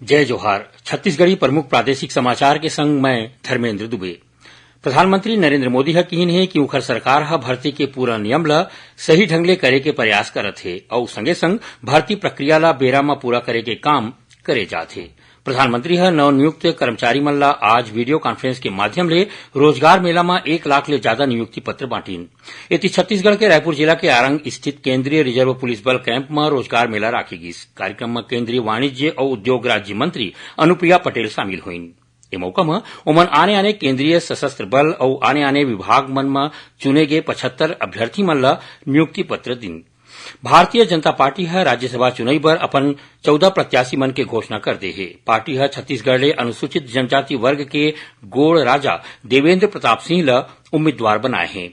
जय जोहार। छत्तीसगढ़ी प्रमुख प्रादेशिक समाचार के संग मैं धर्मेंद्र दुबे। प्रधानमंत्री नरेंद्र मोदी ह कहिन हे कि ओखर सरकार ह भर्ती के पूरा नियम ल सही ढंग ले करे के प्रयास करत हे अउ संगे संग भर्ती प्रक्रिया ल बेरा म पूरा करे के काम करे जात हे। प्रधानमंत्री ह नवनियुक्त कर्मचारी मन ला आज वीडियो कॉन्फ्रेंस के माध्यम ले रोजगार मेला में 1 लाख ले ज्यादा नियुक्ति पत्र बांटिन। एति छत्तीसगढ़ के रायपुर जिला के आरंग स्थित केंद्रीय रिजर्व पुलिस बल कैंप में रोजगार मेला राखे गिस। कार्यक्रम में केंद्रीय वाणिज्य और उद्योग राज्य मंत्री अनुप्रिया पटेल शामिल हुईन। ए मौका में ओमन आने आने केंद्रीय सशस्त्र बल और आने आने विभाग मन में चुने गए 75 अभ्यर्थी मन ला नियुक्ति पत्र दिन। भारतीय जनता पार्टी है राज्यसभा चुनाव बर अपन 14 प्रत्याशी मन के घोषणा कर दे है। पार्टी है छत्तीसगढ़ ले अनुसूचित जनजाति वर्ग के गोड़ राजा देवेंद्र प्रताप सिंह ला उम्मीदवार बनाए हैं।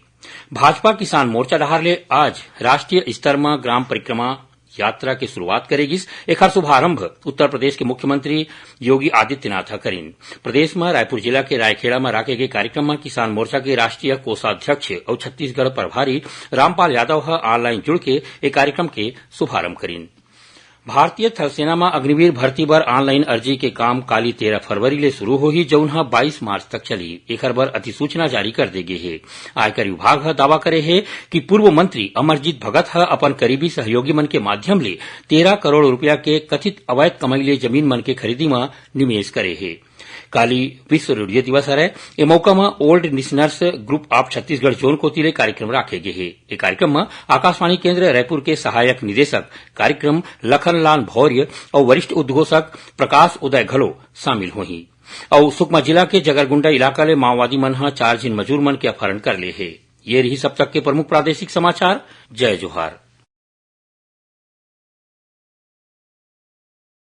भाजपा किसान मोर्चा डहार ले आज राष्ट्रीय स्तर में ग्राम परिक्रमा यात्रा की शुरुआत करेगी। एकर शुभारंभ उत्तर प्रदेश के मुख्यमंत्री योगी आदित्यनाथ करीन। प्रदेश में रायपुर जिला के रायखेड़ा में राखे गए कार्यक्रम में किसान मोर्चा के राष्ट्रीय कोषाध्यक्ष और छत्तीसगढ़ प्रभारी रामपाल यादव ऑनलाइन जुड़ के एक कार्यक्रम के शुभारंभ करीन। भारतीय थल सेना में अग्निवीर भर्ती बर ऑनलाइन अर्जी के काम काली 13 फरवरी ले शुरू होही जौन 22 मार्च तक चली। एकर बर अधिसूचना जारी कर दे गे हे। आयकर विभाग दावा करे है कि पूर्व मंत्री अमरजीत भगत अपन करीबी सहयोगी मन के माध्यम ले 13 करोड़ रुपया के कथित अवैध कमाई ले जमीन मन के खरीदी में निवेश करे है। काली विश्व रेडियो दिवस हरे। ए मौका में old listeners group of Chhattisgarh zone कोती कार्यक्रम राखे गे हे। ए कार्यक्रम में आकाशवाणी केंद्र रायपुर के सहायक निदेशक कार्यक्रम लखनलाल भौर्य और वरिष्ठ उद्घोषक प्रकाश उदय घलो शामिल होही। और सुकमा जिला के जगरगुंडा इलाका ले माओवादी मन 4 जिन मजूर मन के अपहरण कर ले हे। ये रही सब तक के प्रमुख प्रादेशिक समाचार। जय जोहार।